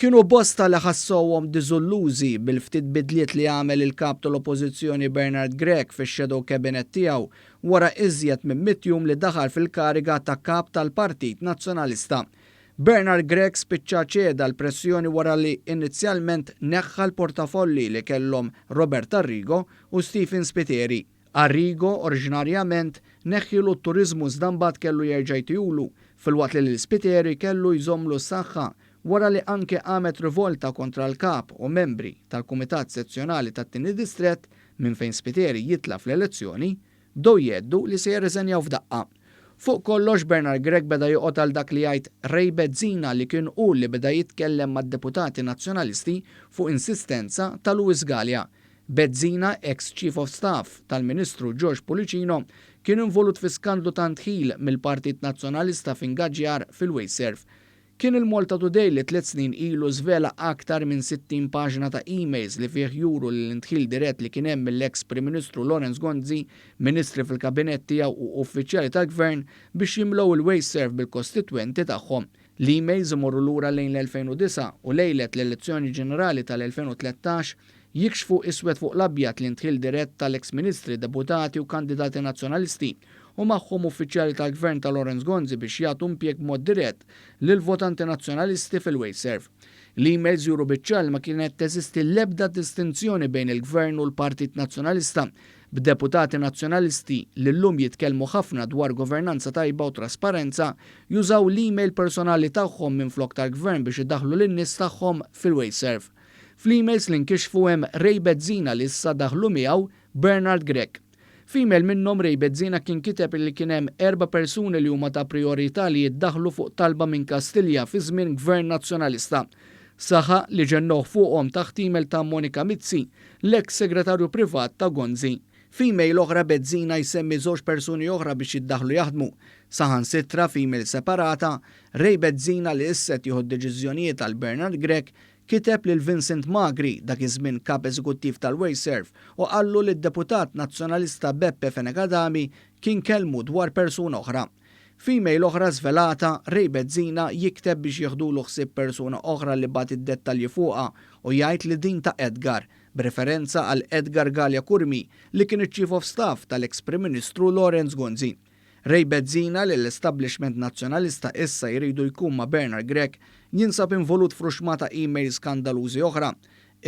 Kienu bosta li ħassowhom diżullużi bil-ftit bidliet li għamel il-kap tal-Oppożizzjoni Bernard Grech fix-shadow cabinet tiegħu wara iżjed minn 100 jum li daħal fil-kariga ta' kap tal-Partit Nazzjonalista. Bernard Grech spiċċa ċeda l-pressjoni wara li inizjalment neħħa l-portafolli li kellhom Robert Arrigo u Stephen Spiteri. Arrigo oriġinarjament neħħilu t-turizmu żda mbagħad kellu jerġa' jtihulu filwaqt li l-Spiteri kellu jżommlu s-saħħa wara li anke għamet rivolta kontra l-kap u membri tal-Kumitat Sezzjonali tat-Tieni Distrett minn fejn Spiteri jitla fl-elezzjoni, bdew jeddu li se jirriżenjaw f'daqqa. Fuq kollox Bernard Grech beda joqgħod għal dak li jgħid Ray Bezzina li kien hu li beda jitkellem mad-deputati nazzjonalisti fuq insistenza ta' Luis Galea. Bezzina, ex-Chief of Staff tal-Ministru George Policino, kien involut fi skandlu ta' ntħil mill-Partit Nazzjonalista f'ingaġġjar fil-Wayserv. Kien il-Malta Today li 3 snin ilu żvela aktar minn 60 paġna ta' emails li fih juru l-intħil dirett li kien hemm mill-ex Prim Ministru Lawrence Gonzi, ministri fil-kabinett tiegħu u uffiċjali tal-Gvern biex jimlew il-Wayserv bil-kostitwenti tagħhom. L-emails imorru lura lejn l-2009 u lejlet l-elezzjoni ġenerali tal-2013 jikxfu iswed fuq l-abjad l-intħil dirett tal-ex ministri, deputati u kandidati nazzjonalisti u magħhom uffiċjali tal-Gvern ta' Lawrence Gonzi biex jagħtu impjeg mod dirett lil votanti nazzjonalisti fil-Wayserv. L-emails juru biċ-ċar ma kienet teżisti l-ebda distinzjoni bejn il-Gvern u l-Partit Nazzjonalista b'deputati nazzjonalisti li llum jitkellmu ħafna dwar governanza tajba u trasparenza jużaw l-email personali tagħhom minflok tal-Gvern biex idaħħlu lin-nies tagħhom fil-Wayserv. Fl-emails li nkixfu hemm Ray Bezzina li issa daħlu miegħu Bernard Grech. F'email minnhom Ray Bezzina kien kiteb li kien hemm 4 persuni li huma ta' priorità li jiddaħħlu fuq talba minn Kastilja fi żmien Gvern Nazzjonalista. Saħa li ġennoh fuqhom taħt email ta' Monika Mizzi, l-ex segretarju privat ta' Gonzi. F'email oħra Bezzina jsemmi 2 persuni oħra biex jiddaħħlu jaħdmu. Saħansitra f'email separata, Ray Bezzina li isset jieħu deċiżjonijiet għal Bernard Grech kiteb lil Vincent Magri dak iż-żmien kap eżekuttiv tal-Wayserv u qallu li d-deputat nazzjonalista Beppe Fenegadami kien kellmu dwar persuna oħra. F'email oħra żvelata Ray Bezzina jikteb biex jieħdulu ħsieb persuna oħra li bat id-dettalji fuqha u jgħid li din ta' Edgar, b'referenza għal Edgar Galea Kurmi li kien iċ-Chief of Staff tal-ex Prim Ministru Lawrence Gonzi. Ray Bezzina li l-establishment nazzjonalista issa jridu jkun ma' Bernard Grech jinsab involut f'ruxmata email skandalużi oħra.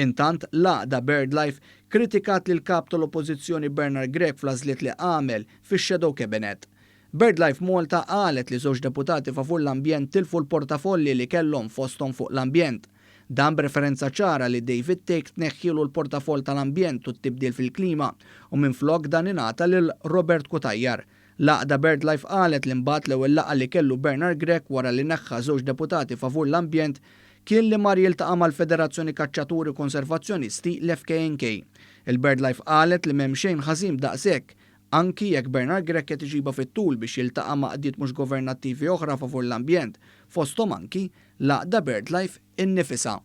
Intant l-għaqda BirdLife kritikat lil kap tal-Oppożizzjoni Bernard Grech fl-għażliet li għamel fix-shadow cabinet. BirdLife Malta qalet li 2 deputati favur l-ambjent tilfu l-portafolli li kellhom fosthom fuq l-ambjent. Dan b'referenza ċara li David Take tneħħilu l-portafoll tal-ambjent u t-tibdil fil-klima u minflok dan ingħata lil Robert Kutajjar. Laqda BirdLife qalet li mbagħad l-ewwel laqgħa li kellu Bernard Grech wara li neħħa 2 deputati favur l-ambjent kien li mar jiltaqa' mal-Federazzjoni Kaċċaturi Konservazzjonisti l-FKNK. Il-BirdLife qalet li m'hemm xejn ħażin daqshekk anki jekk Bernard Grech qed iġiba fit-tul biex jiltaqa' ma' qdiet mhux governattivi oħra favur l-ambjent fosthom anki laqda BirdLife innifisha.